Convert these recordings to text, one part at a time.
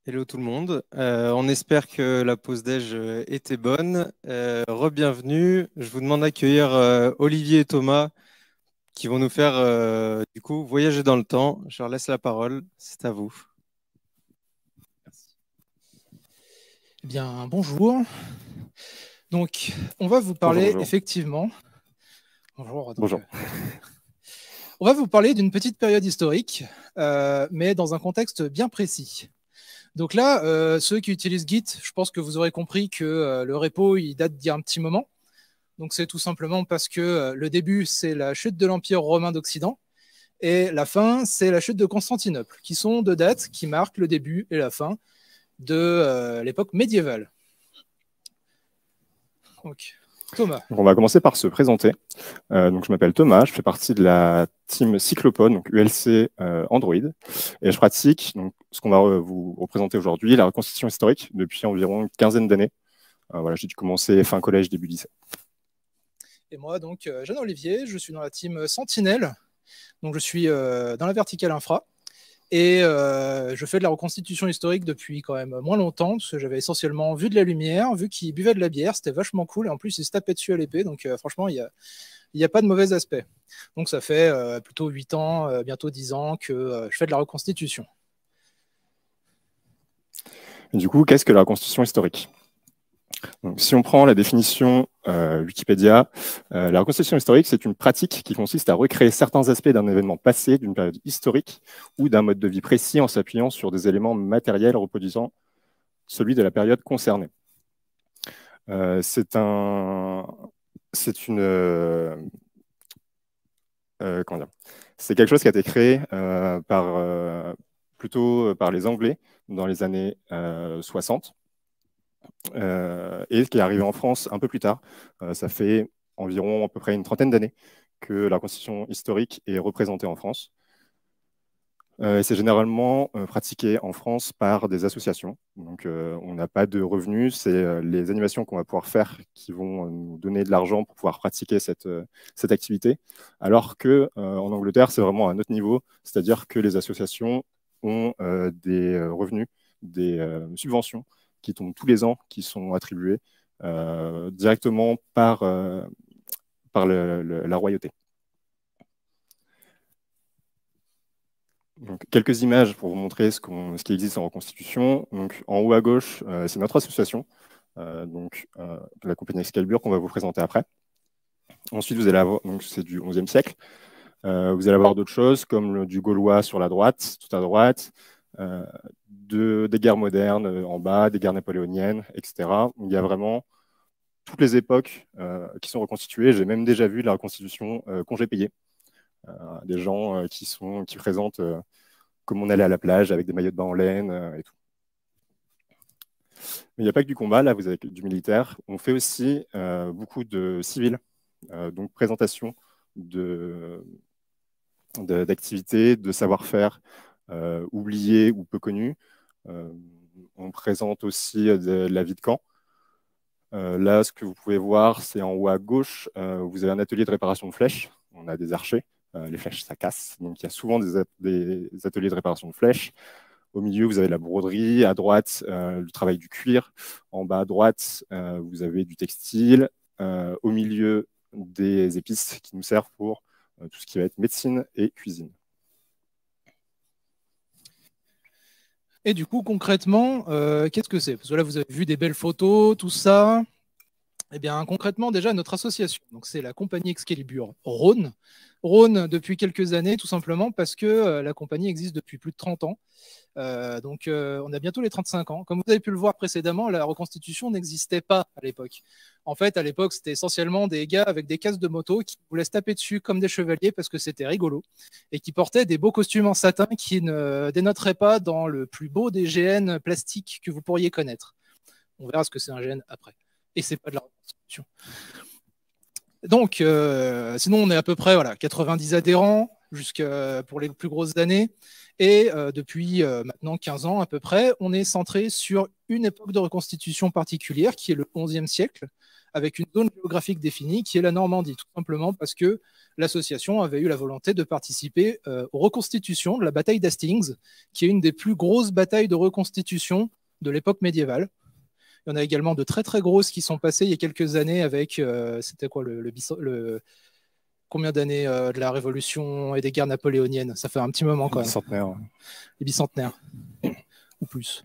Hello tout le monde. On espère que la pause déj était bonne. Re-bienvenue. Je vous demande d'accueillir Olivier et Thomas qui vont nous faire du coup voyager dans le temps. Je leur laisse la parole. C'est à vous. Eh bien, bonjour. Donc, on va vous Bonjour, parler bonjour. effectivement. Bonjour. Bonjour. On va vous parler d'une petite période historique, mais dans un contexte bien précis. Donc là, ceux qui utilisent Git, je pense que vous aurez compris que le repo, il date d'il y a un petit moment. Donc c'est tout simplement parce que le début, c'est la chute de l'Empire romain d'Occident, et la fin, c'est la chute de Constantinople, qui sont deux dates qui marquent le début et la fin de l'époque médiévale. Donc, Thomas. Donc, on va commencer par se présenter. Donc, je m'appelle Thomas, je fais partie de la team Cyclopod, donc ULC Android, et je pratique donc, ce qu'on va vous représenter aujourd'hui, la reconstitution historique, depuis environ une quinzaine d'années. Voilà, j'ai dû commencer fin collège, début lycée. Et moi, donc, Jean-Olivier, je suis dans la team Sentinelle. Donc, je suis dans la verticale infra. Et je fais de la reconstitution historique depuis quand même moins longtemps, parce que j'avais essentiellement vu de la lumière, vu qu'ils buvaient de la bière, c'était vachement cool. Et en plus, ils se tapaient dessus à l'épée. Donc, franchement, il n'y a pas de mauvais aspect. Donc, ça fait plutôt 8 ans, bientôt 10 ans que je fais de la reconstitution. Et du coup, qu'est-ce que la reconstitution historique ? Donc, si on prend la définition Wikipédia, la reconstitution historique, c'est une pratique qui consiste à recréer certains aspects d'un événement passé, d'une période historique ou d'un mode de vie précis en s'appuyant sur des éléments matériels reproduisant celui de la période concernée. C'est quelque chose qui a été créé plutôt par les Anglais dans les années 60 et qui est arrivé en France un peu plus tard. Ça fait environ à peu près une trentaine d'années que la reconstitution historique est représentée en France. C'est généralement pratiqué en France par des associations. Donc, on n'a pas de revenus. C'est les animations qu'on va pouvoir faire qui vont nous donner de l'argent pour pouvoir pratiquer cette activité. Alors qu'en Angleterre, c'est vraiment à un autre niveau. C'est-à-dire que les associations ont des revenus, des subventions qui tombent tous les ans, qui sont attribuées directement par la royauté. Donc, quelques images pour vous montrer ce qui existe en reconstitution. Donc, en haut à gauche, c'est notre association, la compagnie Excalibur qu'on va vous présenter après. Ensuite, vous allez avoir, donc c'est du XIe siècle. Vous allez avoir d'autres choses comme du gaulois sur la droite, tout à droite, des guerres modernes en bas, des guerres napoléoniennes, etc. Il y a vraiment toutes les époques qui sont reconstituées. J'ai même déjà vu la reconstitution congé payé. Des gens qui présentent comme on allait à la plage avec des maillots de bain en laine et tout. Mais il n'y a pas que du combat, là vous avez du militaire. On fait aussi beaucoup de civils, donc présentation d'activités, de savoir-faire oubliés ou peu connus. On présente aussi de la vie de camp. Là, ce que vous pouvez voir, c'est en haut à gauche, vous avez un atelier de réparation de flèches. On a des archers. Les flèches, ça casse. Donc, il y a souvent des ateliers de réparation de flèches. Au milieu, vous avez la broderie. À droite, le travail du cuir. En bas à droite, vous avez du textile. Au milieu, des épices qui nous servent pour tout ce qui va être médecine et cuisine. Et du coup, concrètement, qu'est-ce que c'est ? Parce que là, vous avez vu des belles photos, tout ça. Eh bien, concrètement, déjà, notre association, donc c'est la compagnie Excalibur Rhône. Rhône depuis quelques années, tout simplement parce que la compagnie existe depuis plus de 30 ans. Donc, on a bientôt les 35 ans. Comme vous avez pu le voir précédemment, la reconstitution n'existait pas à l'époque. En fait, à l'époque, c'était essentiellement des gars avec des casques de moto qui voulaient se taper dessus comme des chevaliers parce que c'était rigolo et qui portaient des beaux costumes en satin qui ne dénoteraient pas dans le plus beau des GN plastiques que vous pourriez connaître. On verra ce que c'est un GN après. Et c'est pas de la reconstitution. Donc, sinon, on est à peu près 90 adhérents pour les plus grosses années. Et depuis maintenant 15 ans à peu près, on est centré sur une époque de reconstitution particulière qui est le XIe siècle, avec une zone géographique définie qui est la Normandie, tout simplement parce que l'association avait eu la volonté de participer aux reconstitutions de la bataille d'Hastings, qui est une des plus grosses batailles de reconstitution de l'époque médiévale. Il y en a également de très très grosses qui sont passées il y a quelques années avec, c'était quoi, combien d'années de la Révolution et des guerres napoléoniennes? Ça fait un petit moment quand même. Bicentenaire. Les bicentenaires, ou plus.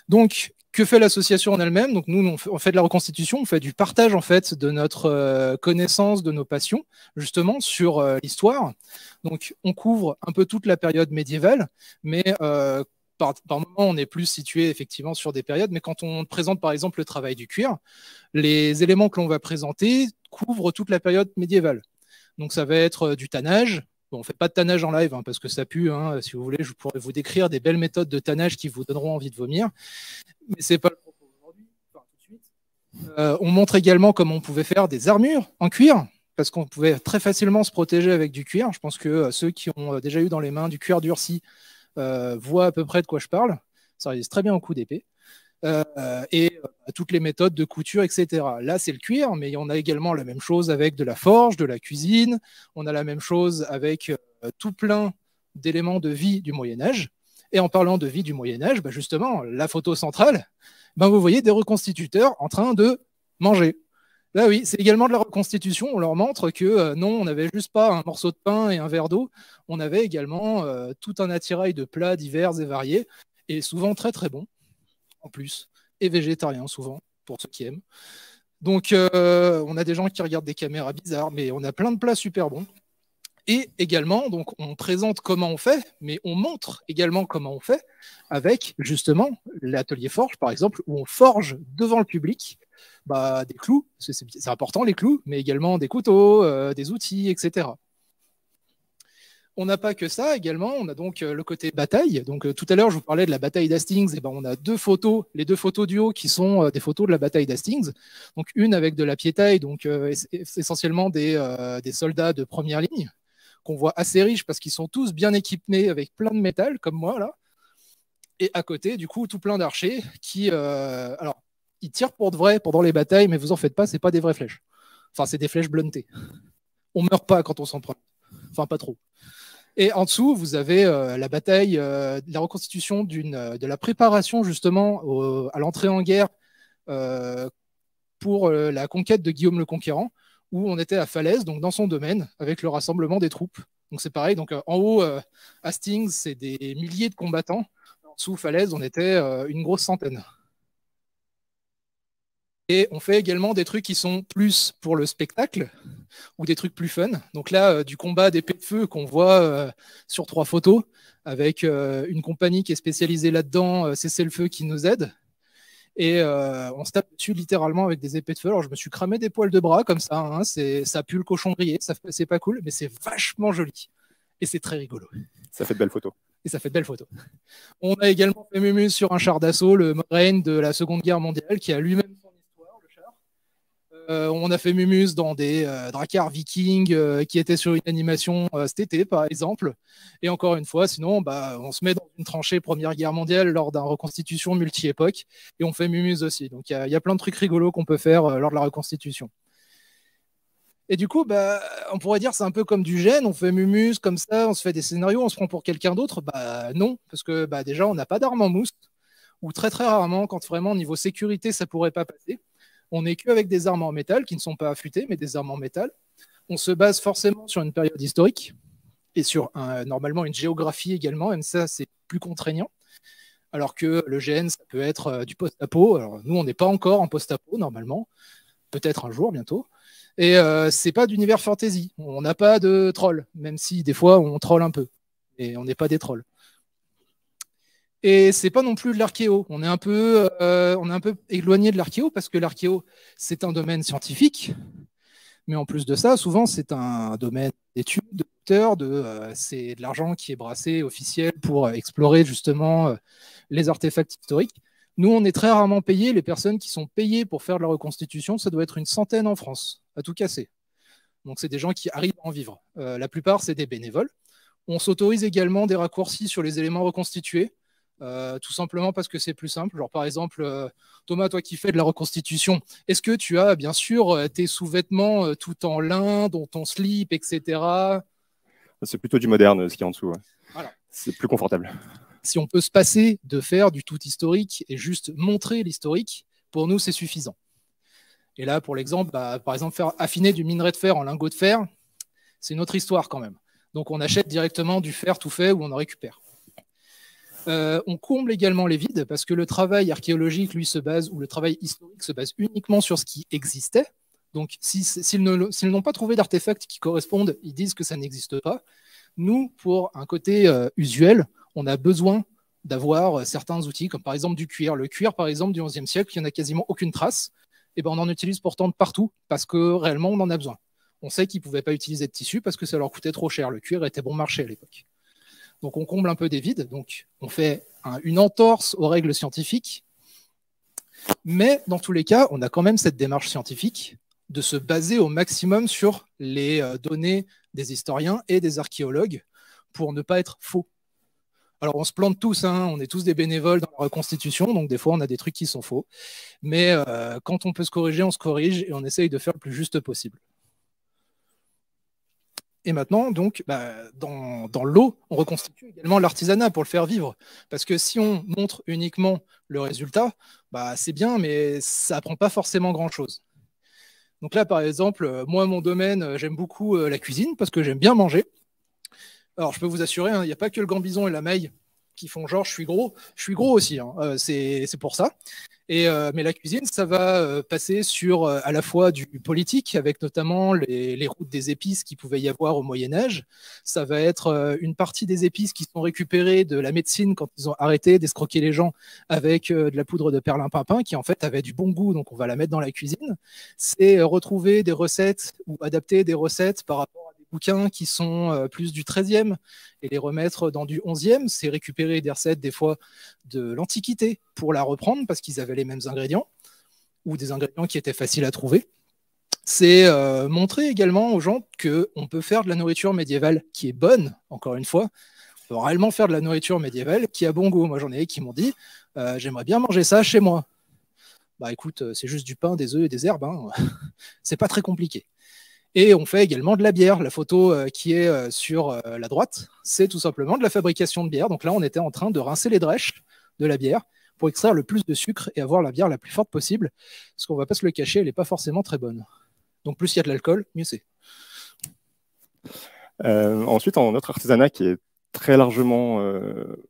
Donc, que fait l'association en elle-même? Donc, nous, on fait de la reconstitution, on fait du partage en fait de notre connaissance, de nos passions, justement sur l'histoire. Donc, on couvre un peu toute la période médiévale, mais par moment, on est plus situé effectivement sur des périodes. Mais quand on présente par exemple le travail du cuir, les éléments que l'on va présenter couvrent toute la période médiévale. Donc, ça va être du tannage. Bon, on ne fait pas de tannage en live parce que ça pue. Si vous voulez, je pourrais vous décrire des belles méthodes de tannage qui vous donneront envie de vomir. Mais ce n'est pas le propos aujourd'hui. Enfin, tout de suite. On montre également comment on pouvait faire des armures en cuir, parce qu'on pouvait très facilement se protéger avec du cuir. Je pense que ceux qui ont déjà eu dans les mains du cuir durci voient à peu près de quoi je parle. Ça résiste très bien au coup d'épée. Et toutes les méthodes de couture, etc. Là, c'est le cuir, mais on a également la même chose avec de la forge, de la cuisine. On a la même chose avec tout plein d'éléments de vie du Moyen-Âge. Et en parlant de vie du Moyen-Âge, justement, la photo centrale, vous voyez des reconstituteurs en train de manger. Là, oui, c'est également de la reconstitution. On leur montre que non, on n'avait juste pas un morceau de pain et un verre d'eau. On avait également tout un attirail de plats divers et variés, et souvent très très bons en plus, et végétariens souvent, pour ceux qui aiment. Donc, on a des gens qui regardent des caméras bizarres, mais on a plein de plats super bons. Et également, donc, on présente comment on fait, mais on montre également comment on fait avec, justement, l'atelier forge, par exemple, où on forge devant le public des clous, c'est important les clous, mais également des couteaux, des outils, etc. On n'a pas que ça également, on a donc le côté bataille. Donc tout à l'heure, je vous parlais de la bataille d'Hastings. Et on a deux photos, les deux photos du haut qui sont des photos de la bataille d'Hastings. Donc une avec de la piétaille, donc essentiellement des soldats de première ligne, qu'on voit assez riches parce qu'ils sont tous bien équipés avec plein de métal, comme moi là. Et à côté, du coup, tout plein d'archers qui, alors, ils tirent pour de vrai pendant les batailles, mais vous en faites pas, c'est pas des vraies flèches. Enfin, c'est des flèches bluntées. On meurt pas quand on s'en prend. Enfin, pas trop. Et en dessous, vous avez la bataille, la reconstitution de la préparation justement à l'entrée en guerre pour la conquête de Guillaume le Conquérant, où on était à Falaise, donc dans son domaine, avec le rassemblement des troupes. Donc c'est pareil, donc en haut, Hastings, c'est des milliers de combattants. En dessous, Falaise, on était une grosse centaine. Et on fait également des trucs qui sont plus pour le spectacle ou des trucs plus fun. Donc là, du combat d'épée de feu qu'on voit sur 3 photos avec une compagnie qui est spécialisée là-dedans, Cessez-le-Feu, qui nous aide. Et on se tape dessus littéralement avec des épées de feu. Alors je me suis cramé des poils de bras comme ça. Ça pue le cochon grillé, c'est pas cool, mais c'est vachement joli. Et c'est très rigolo. Ça fait de belles photos. Et ça fait de belles photos. On a également fait Mumu sur un char d'assaut, le Moraine de la Seconde Guerre mondiale, qui a lui-même son histoire, le char. On a fait Mumus dans des dracars vikings qui étaient sur une animation cet été, par exemple. Et encore une fois, sinon, on se met dans une tranchée Première Guerre mondiale lors d'une reconstitution multi-époque, et on fait Mumus aussi. Donc il y a plein de trucs rigolos qu'on peut faire lors de la reconstitution. Et du coup, on pourrait dire c'est un peu comme du gène, on fait Mumus comme ça, on se fait des scénarios, on se prend pour quelqu'un d'autre. Non, parce que déjà, on n'a pas d'armes en mousse, ou très très rarement, quand vraiment niveau sécurité, ça pourrait pas passer. On n'est qu'avec des armes en métal qui ne sont pas affûtées, mais des armes en métal. On se base forcément sur une période historique et sur normalement une géographie également, même ça, c'est plus contraignant. Alors que le GN, ça peut être du post-apo. Alors nous, on n'est pas encore en post-apo normalement, peut-être un jour bientôt. Et c'est pas d'univers fantasy. On n'a pas de trolls, même si des fois on troll un peu. Et on n'est pas des trolls. Et c'est pas non plus de l'archéo. On est un peu éloigné de l'archéo parce que l'archéo, c'est un domaine scientifique. Mais en plus de ça, souvent, c'est un domaine d'études, d'auteurs, c'est de l'argent qui est brassé officiel pour explorer justement les artefacts historiques. Nous, on est très rarement payés. Les personnes qui sont payées pour faire de la reconstitution, ça doit être une centaine en France, à tout casser. Donc, c'est des gens qui arrivent à en vivre. La plupart, c'est des bénévoles. On s'autorise également des raccourcis sur les éléments reconstitués. tout simplement parce que c'est plus simple. Genre, par exemple, Thomas, toi qui fais de la reconstitution, est-ce que tu as bien sûr tes sous-vêtements tout en lin, dont ton slip, etc. C'est plutôt du moderne, ce qui est en dessous. Ouais. Voilà. C'est plus confortable. Si on peut se passer de faire du tout historique et juste montrer l'historique, pour nous, c'est suffisant. Et là, pour l'exemple, par exemple, faire affiner du minerai de fer en lingot de fer, c'est une autre histoire quand même. Donc, on achète directement du fer tout fait ou on en récupère. On comble également les vides parce que le travail archéologique, lui, se base, ou le travail historique se base uniquement sur ce qui existait. Donc, s'ils n'ont pas trouvé d'artefacts qui correspondent, ils disent que ça n'existe pas. Nous, pour un côté usuel, on a besoin d'avoir certains outils, comme par exemple du cuir. Le cuir, par exemple, du XIe siècle, il n'y en a quasiment aucune trace. Et ben, on en utilise pourtant de partout parce que réellement, on en a besoin. On sait qu'ils ne pouvaient pas utiliser de tissu parce que ça leur coûtait trop cher. Le cuir était bon marché à l'époque. Donc, on comble un peu des vides. Donc, on fait une entorse aux règles scientifiques. Mais dans tous les cas, on a quand même cette démarche scientifique de se baser au maximum sur les données des historiens et des archéologues pour ne pas être faux. Alors, on se plante tous, hein, on est tous des bénévoles dans la reconstitution, donc des fois, on a des trucs qui sont faux. Mais quand on peut se corriger, on se corrige et on essaye de faire le plus juste possible. Et maintenant, donc, dans l'eau, on reconstitue également l'artisanat pour le faire vivre. Parce que si on montre uniquement le résultat, c'est bien, mais ça n'apprend pas forcément grand-chose. Donc là, par exemple, moi, mon domaine, j'aime beaucoup la cuisine parce que j'aime bien manger. Alors, je peux vous assurer, il n'y a pas que le gambison et la maille qui font genre je suis gros. Je suis gros aussi, c'est pour ça. Mais la cuisine, ça va passer sur à la fois du politique, avec notamment les routes des épices qu'il pouvait y avoir au Moyen-Âge. Ça va être une partie des épices qui sont récupérées de la médecine quand ils ont arrêté d'escroquer les gens avec de la poudre de perlimpinpin, qui en fait avait du bon goût, donc on va la mettre dans la cuisine. C'est retrouver des recettes ou adapter des recettes par rapport à des bouquins qui sont plus du XIIIe et les remettre dans du XIe. C'est récupérer des recettes des fois de l'Antiquité pour la reprendre parce qu'ils avaient les mêmes ingrédients ou des ingrédients qui étaient faciles à trouver. C'est montrer également aux gens qu'on peut faire de la nourriture médiévale qui est bonne, encore une fois. On peut réellement faire de la nourriture médiévale qui a bon goût. Moi, j'en ai qui m'ont dit j'aimerais bien manger ça chez moi. Bah écoute, c'est juste du pain, des œufs et des herbes. Hein. C'est pas très compliqué. Et on fait également de la bière. La photo qui est sur la droite, c'est tout simplement de la fabrication de bière. Donc là, on était en train de rincer les drèches de la bière pour extraire le plus de sucre et avoir la bière la plus forte possible. Parce qu'on ne va pas se le cacher, elle n'est pas forcément très bonne. Donc plus il y a de l'alcool, mieux c'est. Ensuite, en notre artisanat qui est très largement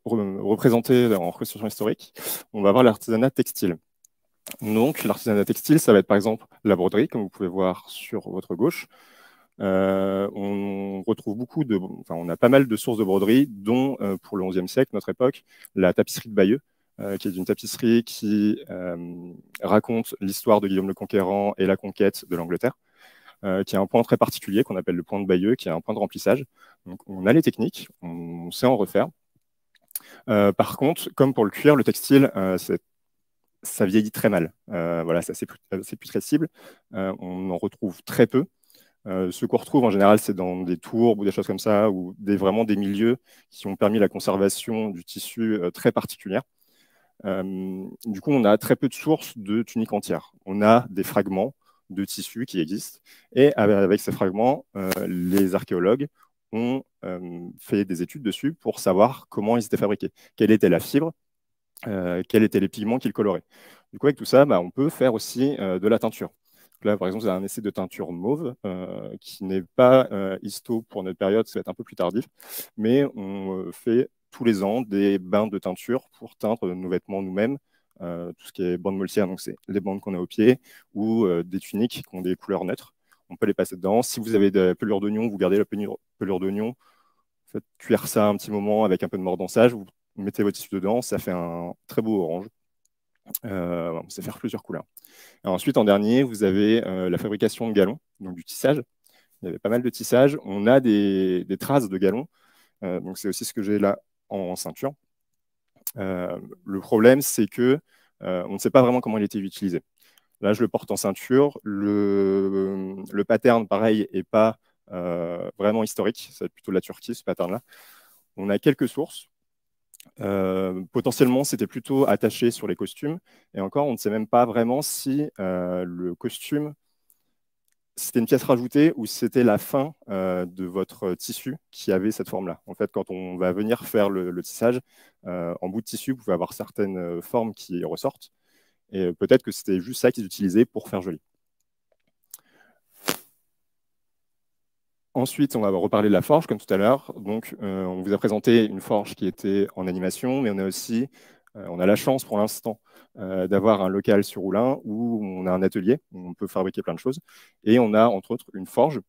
représenté en reconstitution historique, on va avoir l'artisanat textile. Donc, l'artisanat textile, ça va être par exemple la broderie, comme vous pouvez voir sur votre gauche. On retrouve on a pas mal de sources de broderie, dont pour le XIe siècle, notre époque, la tapisserie de Bayeux, qui est une tapisserie qui raconte l'histoire de Guillaume le Conquérant et la conquête de l'Angleterre, qui a un point très particulier qu'on appelle le point de Bayeux, qui est un point de remplissage. Donc, on a les techniques, on sait en refaire. Par contre, comme pour le cuir, le textile, ça vieillit très mal. Voilà, c'est plus putrescible. On en retrouve très peu. Ce qu'on retrouve en général, c'est dans des tourbes ou des choses comme ça, ou vraiment des milieux qui ont permis la conservation du tissu très particulière. Du coup, on a très peu de sources de tuniques entières. On a des fragments de tissus qui existent, et avec ces fragments, les archéologues ont fait des études dessus pour savoir comment ils étaient fabriqués, quelle était la fibre, quels étaient les pigments qu'ils coloraient. Du coup, avec tout ça, on peut faire aussi de la teinture. Donc là, par exemple, vous avez un essai de teinture mauve qui n'est pas histo pour notre période, ça va être un peu plus tardif, mais on fait tous les ans des bains de teinture pour teindre nos vêtements nous-mêmes, tout ce qui est bande molcière, donc c'est les bandes qu'on a aux pieds, ou des tuniques qui ont des couleurs neutres. On peut les passer dedans. Si vous avez des pelures d'oignon, vous gardez la pelure d'oignon, faites cuire ça un petit moment avec un peu de mordançage, vous mettez votre tissu dedans, ça fait un très beau orange. On sait faire plusieurs couleurs. Et ensuite, en dernier, vous avez la fabrication de galons, donc du tissage. Il y avait pas mal de tissage. On a des traces de galons. Donc c'est aussi ce que j'ai là en ceinture. Le problème, c'est que on ne sait pas vraiment comment il était utilisé. Là, je le porte en ceinture. Le pattern, pareil, n'est pas vraiment historique. C'est plutôt de la Turquie, ce pattern-là. On a quelques sources. Potentiellement, c'était plutôt attaché sur les costumes. Et encore, on ne sait même pas vraiment si le costume, c'était une pièce rajoutée ou si c'était la fin de votre tissu qui avait cette forme-là. En fait, quand on va venir faire le tissage, en bout de tissu, vous pouvez avoir certaines formes qui ressortent. Et peut-être que c'était juste ça qu'ils utilisaient pour faire joli. Ensuite, on va reparler de la forge, comme tout à l'heure. Donc, on vous a présenté une forge qui était en animation, mais on a aussi, on a la chance pour l'instant d'avoir un local sur Oulin où on a un atelier où on peut fabriquer plein de choses. Et on a, entre autres, une forge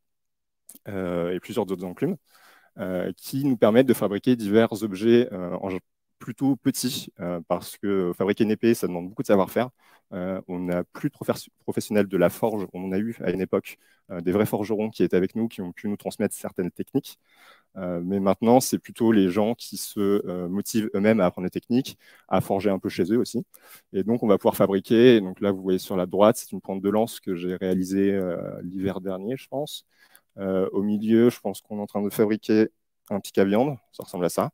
et plusieurs autres enclumes qui nous permettent de fabriquer divers objets plutôt petits, parce que fabriquer une épée, ça demande beaucoup de savoir-faire. On n'a plus de professionnels de la forge. On a eu à une époque des vrais forgerons qui étaient avec nous, qui ont pu nous transmettre certaines techniques. Mais maintenant, c'est plutôt les gens qui se motivent eux-mêmes à apprendre des techniques, à forger un peu chez eux aussi. Et donc, on va pouvoir fabriquer. Donc là, vous voyez sur la droite, c'est une pointe de lance que j'ai réalisée l'hiver dernier, je pense. Au milieu, je pense qu'on est en train de fabriquer un pic à viande. Ça ressemble à ça.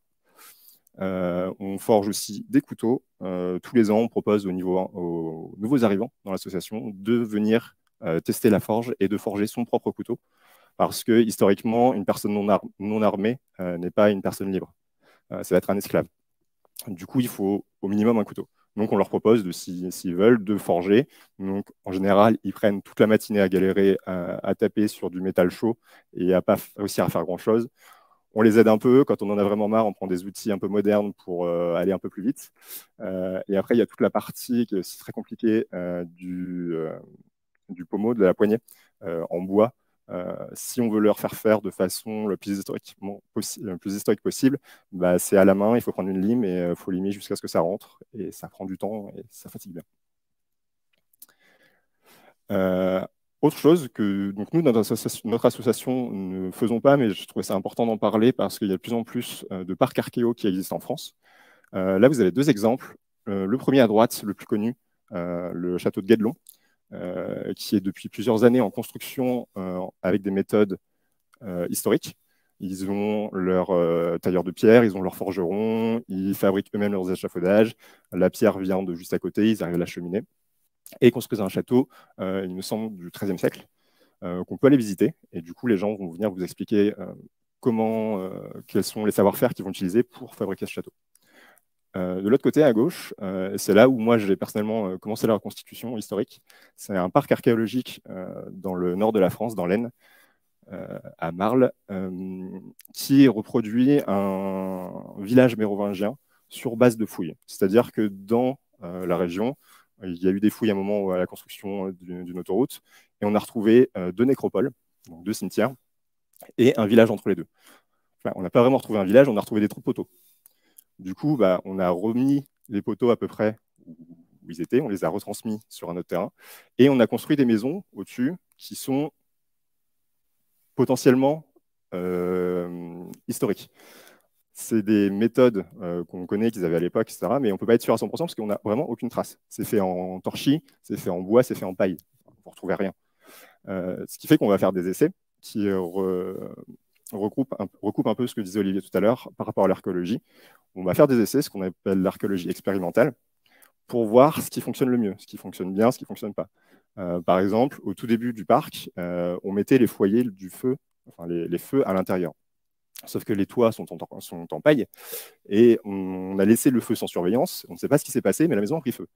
On forge aussi des couteaux. Tous les ans, on propose aux nouveaux arrivants dans l'association de venir tester la forge et de forger son propre couteau. Parce que historiquement, une personne non armée n'est pas une personne libre. Ça va être un esclave. Du coup, il faut au minimum un couteau. Donc, on leur propose, s'ils veulent, de forger. Donc, en général, ils prennent toute la matinée à galérer, à taper sur du métal chaud et à ne pas réussir à faire grand-chose. On les aide un peu. Quand on en a vraiment marre, on prend des outils un peu modernes pour aller un peu plus vite. Et après, il y a toute la partie qui est aussi très compliquée du pommeau, de la poignée, en bois. Si on veut leur faire de façon le plus historique possible, bah, c'est à la main, il faut prendre une lime et il faut limer jusqu'à ce que ça rentre. Et ça prend du temps et ça fatigue bien. Autre chose que donc nous, notre association, ne faisons pas, mais je trouvais ça important d'en parler parce qu'il y a de plus en plus de parcs archéo qui existent en France. Là, vous avez deux exemples. Le premier à droite, le plus connu, le château de Guédelon, qui est depuis plusieurs années en construction avec des méthodes historiques. Ils ont leur tailleur de pierre, ils ont leur forgeron, ils fabriquent eux-mêmes leurs échafaudages. La pierre vient de juste à côté, ils arrivent à la cheminée. Et construisent un château, il me semble, du XIIIe siècle, qu'on peut aller visiter. Et du coup, les gens vont venir vous expliquer quels sont les savoir-faire qu'ils vont utiliser pour fabriquer ce château. De l'autre côté, à gauche, c'est là où moi j'ai personnellement commencé la reconstitution historique. C'est un parc archéologique dans le nord de la France, dans l'Aisne, à Marle, qui reproduit un village mérovingien sur base de fouilles. C'est-à-dire que dans la région, il y a eu des fouilles à un moment à la construction d'une autoroute, et on a retrouvé deux nécropoles, donc deux cimetières, et un village entre les deux. Enfin, on n'a pas vraiment retrouvé un village, on a retrouvé des trous de poteaux. Du coup, bah, on a remis les poteaux à peu près où ils étaient, on les a retransmis sur un autre terrain, et on a construit des maisons au-dessus qui sont potentiellement historiques. C'est des méthodes qu'on connaît, qu'ils avaient à l'époque, etc. Mais on ne peut pas être sûr à 100% parce qu'on n'a vraiment aucune trace. C'est fait en torchis, c'est fait en bois, c'est fait en paille. Vous ne retrouvez rien. Ce qui fait qu'on va faire des essais qui recoupent un peu ce que disait Olivier tout à l'heure par rapport à l'archéologie. On va faire des essais, ce qu'on appelle l'archéologie expérimentale, pour voir ce qui fonctionne le mieux, ce qui fonctionne bien, ce qui ne fonctionne pas. Par exemple, au tout début du parc, on mettait les foyers du feu, enfin les feux à l'intérieur. Sauf que les toits sont en paille et on a laissé le feu sans surveillance. On ne sait pas ce qui s'est passé, mais la maison a pris feu.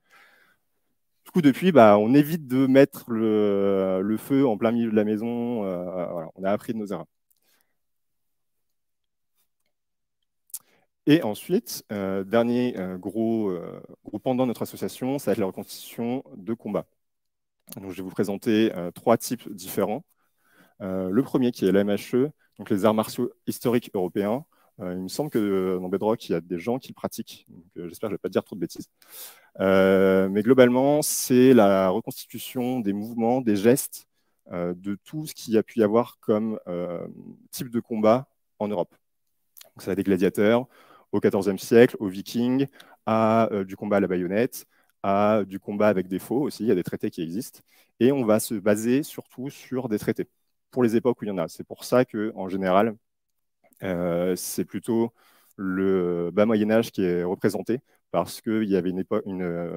Du coup, depuis, bah, on évite de mettre le feu en plein milieu de la maison. Voilà, on a appris de nos erreurs. Et ensuite, dernier gros pendant de notre association, ça va être la reconstitution de combat. Donc, je vais vous présenter trois types différents. Le premier qui est l'AMHE, donc les arts martiaux historiques européens. Il me semble que dans Bedrock, il y a des gens qui le pratiquent. J'espère que je ne vais pas dire trop de bêtises. Mais globalement, c'est la reconstitution des mouvements, des gestes, de tout ce qu'il y a pu y avoir comme type de combat en Europe. Donc, ça va des gladiateurs au XIVe siècle, aux Vikings, à du combat à la baïonnette, à du combat avec des faux aussi. Il y a des traités qui existent. Et on va se baser surtout sur des traités pour les époques où il y en a. C'est pour ça qu'en général, c'est plutôt le bas Moyen-Âge qui est représenté parce qu'il y avait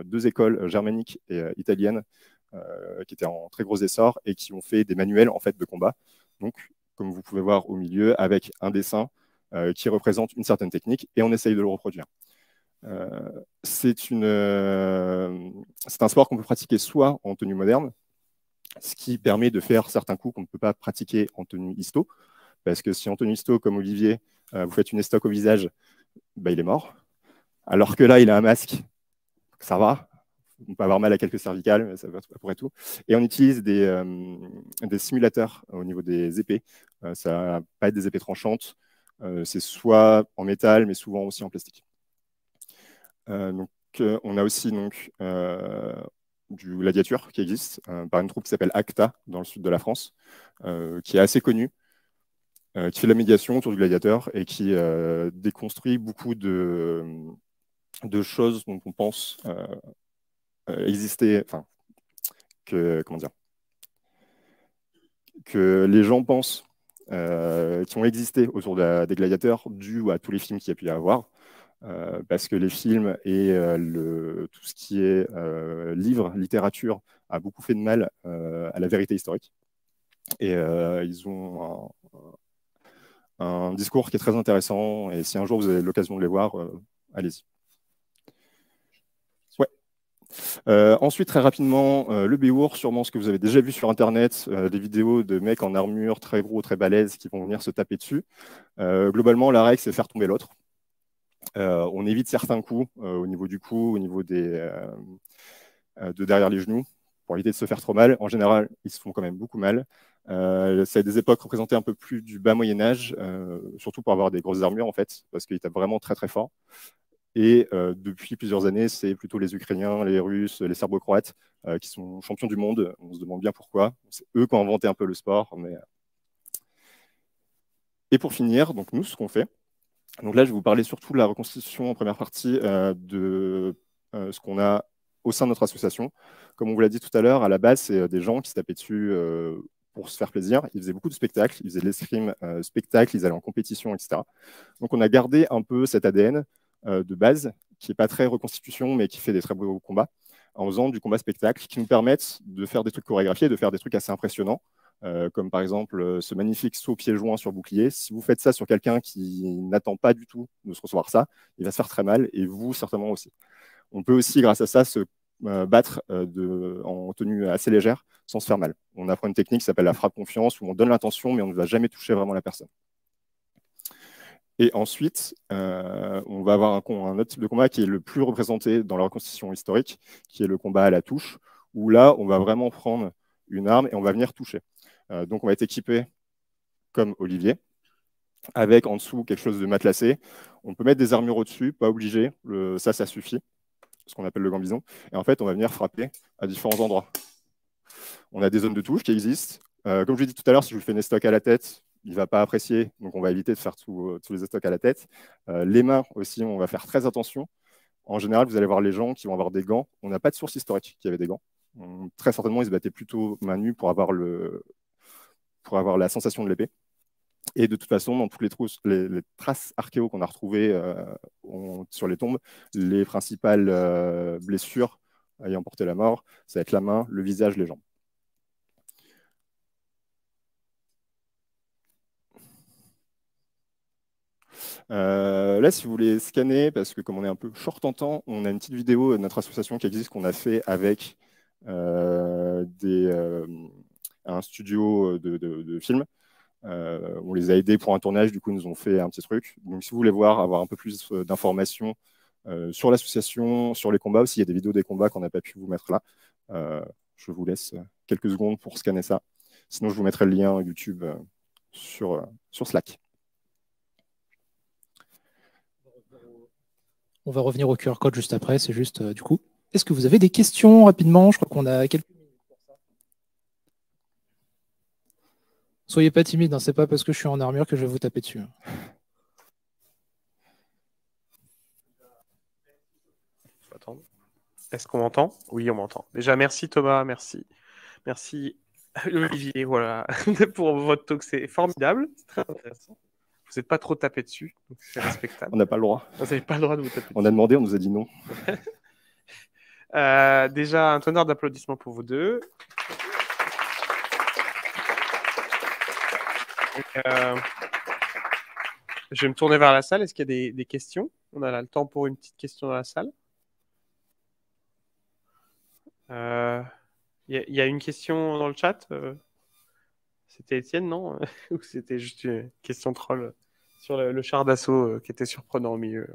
deux écoles germaniques et italiennes qui étaient en très gros essor et qui ont fait des manuels en fait, de combat. Donc, comme vous pouvez voir au milieu, avec un dessin qui représente une certaine technique et on essaye de le reproduire. C'est un sport qu'on peut pratiquer soit en tenue moderne, ce qui permet de faire certains coups qu'on ne peut pas pratiquer en tenue histo, parce que si en tenue histo, comme Olivier, vous faites une estoc au visage, bah, il est mort. Alors que là, il a un masque, ça va. On peut avoir mal à quelques cervicales, mais ça va à peu près tout. Et on utilise des simulateurs au niveau des épées. Ça va pas être des épées tranchantes. C'est soit en métal, mais souvent aussi en plastique. On a aussi du gladiature qui existe par une troupe qui s'appelle ACTA dans le sud de la France, qui est assez connue, qui fait de la médiation autour du gladiateur et qui déconstruit beaucoup de choses dont on pense exister, enfin, comment dire, que les gens pensent qui ont existé autour des gladiateurs dû à tous les films qu'il y a pu y avoir. Parce que les films et tout ce qui est livre, littérature, a beaucoup fait de mal à la vérité historique. Et ils ont un discours qui est très intéressant. Et si un jour vous avez l'occasion de les voir, allez-y. Ouais. Ensuite, très rapidement, le Béour, sûrement ce que vous avez déjà vu sur Internet, des vidéos de mecs en armure très gros, très balèzes qui vont venir se taper dessus. Globalement, la règle, c'est faire tomber l'autre. On évite certains coups au niveau du cou, au niveau de derrière les genoux, pour éviter de se faire trop mal. En général, ils se font quand même beaucoup mal. C'est des époques représentées un peu plus du bas Moyen-Âge, surtout pour avoir des grosses armures, en fait, parce qu'ils tapent vraiment très très fort. Et depuis plusieurs années, c'est plutôt les Ukrainiens, les Russes, les Serbo-Croates qui sont champions du monde. On se demande bien pourquoi. C'est eux qui ont inventé un peu le sport. Et pour finir, donc nous, ce qu'on fait, donc là, je vais vous parler surtout de la reconstitution en première partie de ce qu'on a au sein de notre association. Comme on vous l'a dit tout à l'heure, à la base, c'est des gens qui se tapaient dessus pour se faire plaisir. Ils faisaient beaucoup de spectacles, ils faisaient de l'escrime spectacle, ils allaient en compétition, etc. Donc on a gardé un peu cet ADN de base, qui n'est pas très reconstitution, mais qui fait des très beaux combats, en faisant du combat spectacle, qui nous permettent de faire des trucs chorégraphiés, de faire des trucs assez impressionnants. Comme par exemple ce magnifique saut pieds joints sur bouclier. Si vous faites ça sur quelqu'un qui n'attend pas du tout de se recevoir ça, il va se faire très mal, et vous certainement aussi. On peut aussi, grâce à ça, se battre en tenue assez légère sans se faire mal. On apprend une technique qui s'appelle la frappe confiance, où on donne l'intention, mais on ne va jamais toucher vraiment la personne. Et ensuite, on va avoir un autre type de combat qui est le plus représenté dans la reconstitution historique, qui est le combat à la touche, où là, on va vraiment prendre une arme et on va venir toucher. Donc on va être équipé comme Olivier, avec en dessous quelque chose de matelassé. On peut mettre des armures au-dessus, pas obligé, ça suffit, ce qu'on appelle le gambison. Et en fait, on va venir frapper à différents endroits. On a des zones de touche qui existent. Comme je vous l'ai dit tout à l'heure, si je vous fais une estoc à la tête, il ne va pas apprécier, donc on va éviter de faire tous les estocs à la tête. Les mains aussi, on va faire très attention. En général, vous allez voir les gens qui vont avoir des gants. On n'a pas de source historique qui avait des gants. Très certainement, ils se battaient plutôt main nue pour avoir la sensation de l'épée. Et de toute façon, dans toutes les traces archéo qu'on a retrouvées sur les tombes, les principales blessures ayant porté la mort, ça va être la main, le visage, les jambes. Là, si vous voulez scanner, parce que comme on est un peu short en temps, on a une petite vidéo de notre association qui existe, qu'on a fait avec un studio de films. On les a aidés pour un tournage, du coup, ils nous ont fait un petit truc. Donc, si vous voulez avoir un peu plus d'informations sur l'association, sur les combats aussi, il y a des vidéos des combats qu'on n'a pas pu vous mettre là. Je vous laisse quelques secondes pour scanner ça. Sinon, je vous mettrai le lien YouTube sur Slack. On va revenir au QR code juste après. C'est juste, du coup, est-ce que vous avez des questions rapidement? Je crois qu'on a quelques minutes pour ça. Soyez pas timide, hein, c'est pas parce que je suis en armure que je vais vous taper dessus. Attends. Est-ce qu'on m'entend? Oui, on m'entend. Déjà, merci Thomas, merci. Merci Olivier, voilà, pour votre talk, c'est formidable, c'est très intéressant. Vous n'êtes pas trop tapé dessus, donc c'est respectable. On n'a pas le droit. Vous n'avez pas le droit de vous taper dessus. On a demandé, on nous a dit non. Déjà, un tonnerre d'applaudissements pour vous deux. Je vais me tourner vers la salle. Est-ce qu'il y a des questions? On a là le temps pour une petite question dans la salle. Il y a une question dans le chat. C'était Étienne, non? Ou c'était juste une question troll sur le char d'assaut qui était surprenant au milieu,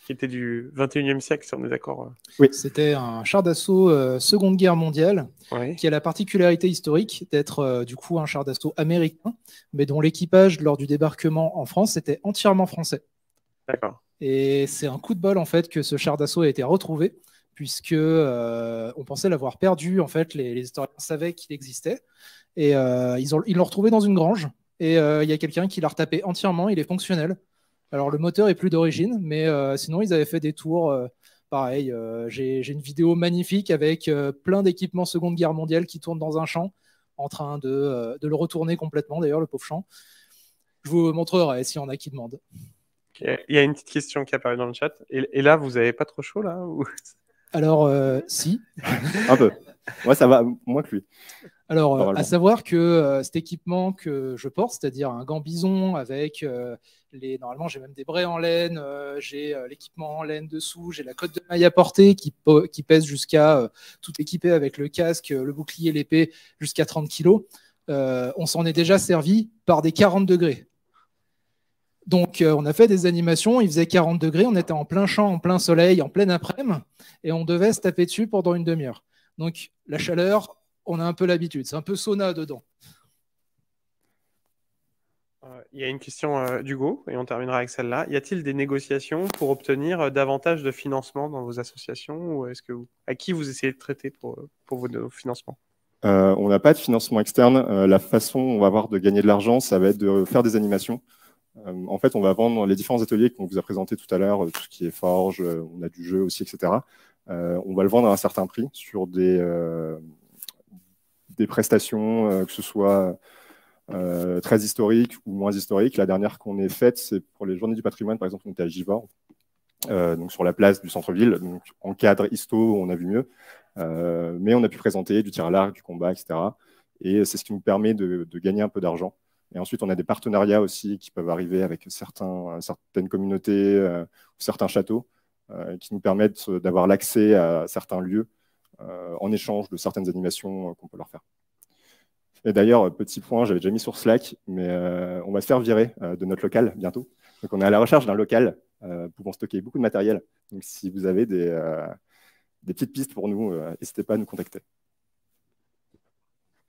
qui était du 21e siècle, si on est d'accord? Oui. C'était un char d'assaut Seconde Guerre mondiale, Oui. qui a la particularité historique d'être du coup un char d'assaut américain, mais dont l'équipage, lors du débarquement en France, était entièrement français. D'accord. Et c'est un coup de bol en fait que ce char d'assaut a été retrouvé, puisque on pensait l'avoir perdu. En fait, les historiens savaient qu'il existait, et ils l'ont retrouvé dans une grange. Et il y a quelqu'un qui l'a retapé entièrement. Il est fonctionnel. Alors le moteur est plus d'origine, mais sinon ils avaient fait des tours. Pareil, j'ai une vidéo magnifique avec plein d'équipements Seconde Guerre mondiale qui tournent dans un champ, en train de le retourner complètement. D'ailleurs, le pauvre champ. Je vous montrerai s'il y en a qui demandent. Okay. Il y a une petite question qui est apparue dans le chat. Et là, vous n'avez pas trop chaud là ou... Alors, si. Un peu. Moi, ça va moins que lui. Alors, à savoir que cet équipement que je porte, c'est-à-dire un gant bison avec normalement, j'ai même des braies en laine, j'ai l'équipement en laine dessous, j'ai la cotte de maille à porter qui pèse jusqu'à, tout équipé avec le casque, le bouclier, l'épée, jusqu'à 30 kg. On s'en est déjà servi par des 40 degrés. Donc, on a fait des animations, il faisait 40 degrés, on était en plein champ, en plein soleil, en pleine après-midi, et on devait se taper dessus pendant une demi-heure. Donc, la chaleur, on a un peu l'habitude. C'est un peu sauna dedans. Il y a une question d'Hugo, et on terminera avec celle-là. Y a-t-il des négociations pour obtenir davantage de financement dans vos associations, ou à qui vous essayez de traiter pour vos financements? On n'a pas de financement externe. La façon on va avoir de gagner de l'argent, ça va être de faire des animations. En fait, on va vendre les différents ateliers qu'on vous a présentés tout à l'heure, tout ce qui est forge, on a du jeu aussi, etc. On va le vendre à un certain prix sur des prestations, que ce soit très historiques ou moins historiques. La dernière qu'on ait faite, c'est pour les Journées du patrimoine, par exemple, on était à Givors, donc sur la place du centre-ville. Donc, en cadre histo, on a vu mieux. Mais on a pu présenter du tir à l'arc, du combat, etc. Et c'est ce qui nous permet de gagner un peu d'argent. Et ensuite, on a des partenariats aussi qui peuvent arriver avec certaines communautés ou certains châteaux qui nous permettent d'avoir l'accès à certains lieux en échange de certaines animations qu'on peut leur faire. Et d'ailleurs, petit point, j'avais déjà mis sur Slack, mais on va se faire virer de notre local bientôt. Donc, on est à la recherche d'un local pouvant stocker beaucoup de matériel. Donc, si vous avez des petites pistes pour nous, n'hésitez pas à nous contacter.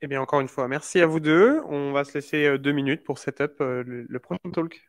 Eh bien, encore une fois, merci à vous deux. On va se laisser 2 minutes pour setup le prochain talk.